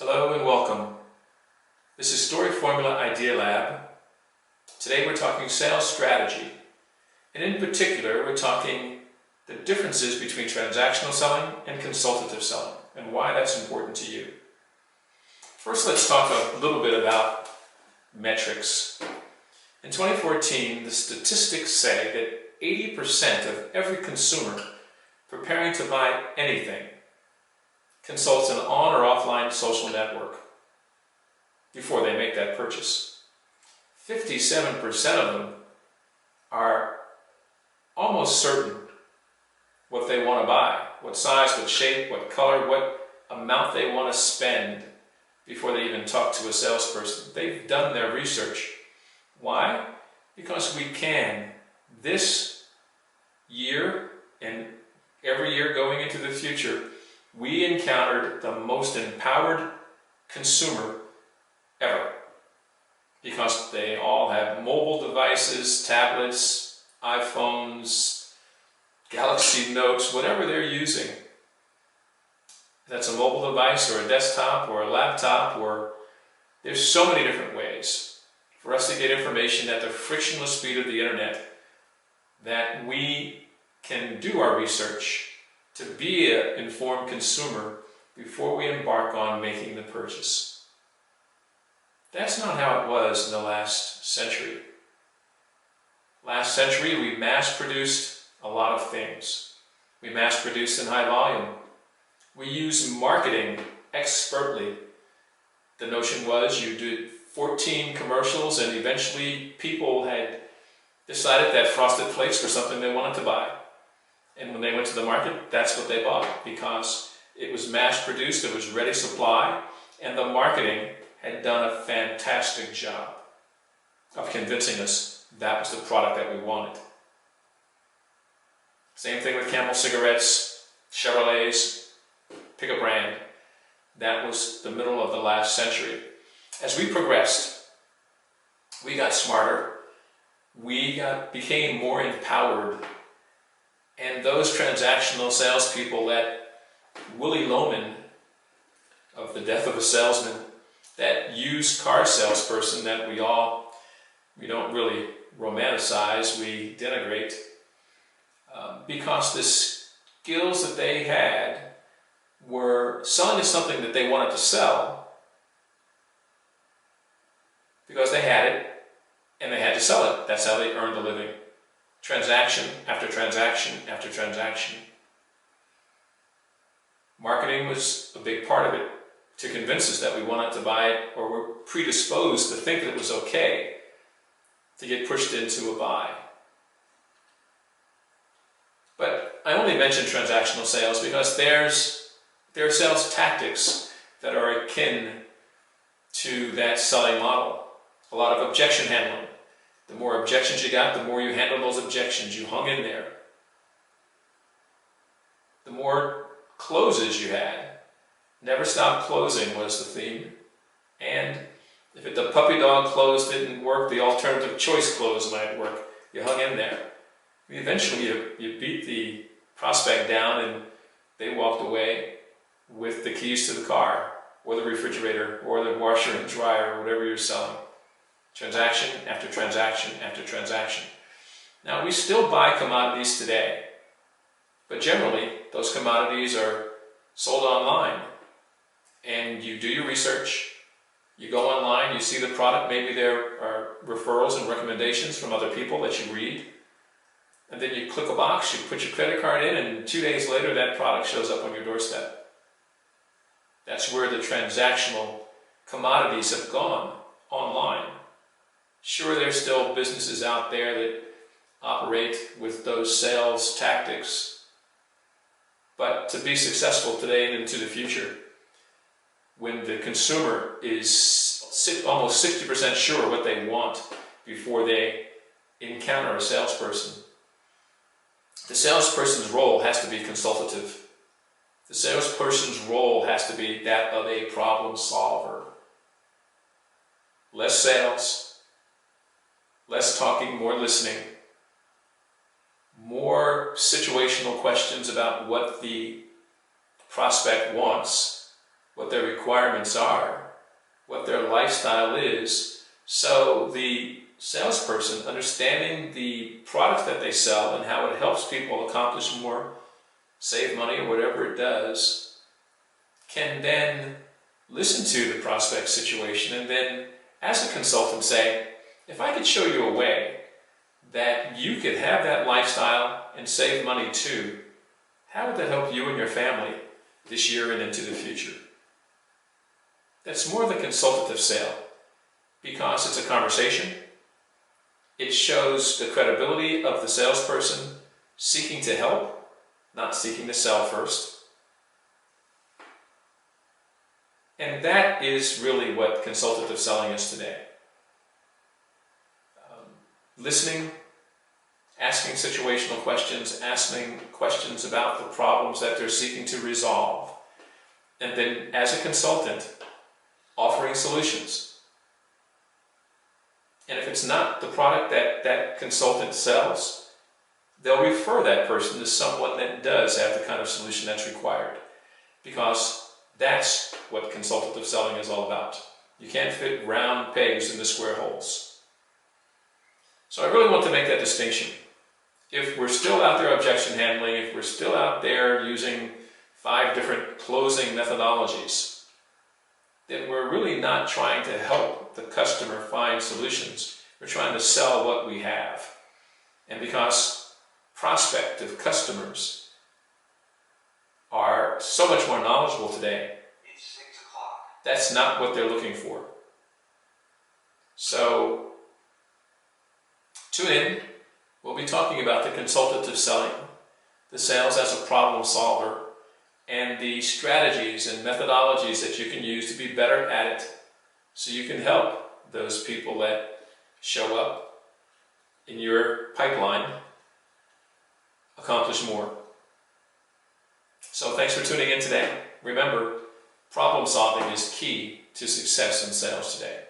Hello and welcome. This is Story Formula Idea Lab. Today we're talking sales strategy, and in particular we're talking the differences between transactional selling and consultative selling and why that's important to you. First, let's talk a little bit about metrics. In 2014, the statistics say that 80% of every consumer preparing to buy anything consults an on or offline social network before they make that purchase. 57% of them are almost certain what they want to buy, what size, what shape, what color, what amount they want to spend before they even talk to a salesperson. They've done their research. Why? Because we can. This year and every year going into the future, we encountered the most empowered consumer ever, because they all have mobile devices, tablets, iPhones, Galaxy Notes, whatever they're using. That's a mobile device or a desktop or a laptop, or there's so many different ways for us to get information at the frictionless speed of the internet that we can do our research to be an informed consumer before we embark on making the purchase. That's not how it was in the last century. Last century, we mass-produced a lot of things. We mass-produced in high volume. We used marketing expertly. The notion was you did 14 commercials and eventually people had decided that Frosted Flakes were something they wanted to buy. And when they went to the market, that's what they bought, because it was mass-produced, it was ready supply, and the marketing had done a fantastic job of convincing us that was the product that we wanted. Same thing with Camel cigarettes, Chevrolets, pick a brand. That was the middle of the last century. As we progressed, we got smarter, we became more empowered. And those transactional salespeople, that Willy Loman of The Death of a Salesman, that used car salesperson that we don't really romanticize, we denigrate, because the skills that they had were selling us something that they wanted to sell because they had it and they had to sell it. That's how they earned a living. Transaction after transaction after transaction. Marketing was a big part of it to convince us that we wanted to buy it, or were predisposed to think that it was okay to get pushed into a buy. But I only mention transactional sales because there are sales tactics that are akin to that selling model. A lot of objection handling. The more objections you got, the more you handled those objections. You hung in there. The more closes you had. Never stop closing was the theme. And if the puppy dog close didn't work, the alternative choice close might work. You hung in there. Eventually you beat the prospect down and they walked away with the keys to the car, or the refrigerator, or the washer and dryer, or whatever you're selling. Transaction after transaction after transaction. Now, we still buy commodities today, but generally those commodities are sold online, and you do your research, you go online, you see the product, maybe there are referrals and recommendations from other people that you read, and then you click a box, you put your credit card in, and 2 days later that product shows up on your doorstep. That's where the transactional commodities have gone, online. Sure, there's still businesses out there that operate with those sales tactics, but to be successful today and into the future, when the consumer is almost 60% sure what they want before they encounter a salesperson, the salesperson's role has to be consultative. The salesperson's role has to be that of a problem solver. Less sales, less talking, more listening, more situational questions about what the prospect wants, what their requirements are, what their lifestyle is, so the salesperson, understanding the product that they sell and how it helps people accomplish more, save money, or whatever it does, can then listen to the prospect situation and then, as a consultant, say, if I could show you a way that you could have that lifestyle and save money too, how would that help you and your family this year and into the future? That's more of a consultative sale because it's a conversation. It shows the credibility of the salesperson seeking to help, not seeking to sell first. And that is really what consultative selling is today. Listening, asking situational questions, asking questions about the problems that they're seeking to resolve, and then as a consultant, offering solutions. And if it's not the product that that consultant sells, they'll refer that person to someone that does have the kind of solution that's required, because that's what consultative selling is all about. You can't fit round pegs into square holes. So I really want to make that distinction. If we're still out there objection handling, if we're still out there using 5 different closing methodologies, then we're really not trying to help the customer find solutions. We're trying to sell what we have. And because prospective customers are so much more knowledgeable today, it's 6 o'clock. That's not what they're looking for. So, tune in. We'll be talking about the consultative selling, the sales as a problem solver, and the strategies and methodologies that you can use to be better at it so you can help those people that show up in your pipeline accomplish more. So thanks for tuning in today. Remember, problem solving is key to success in sales today.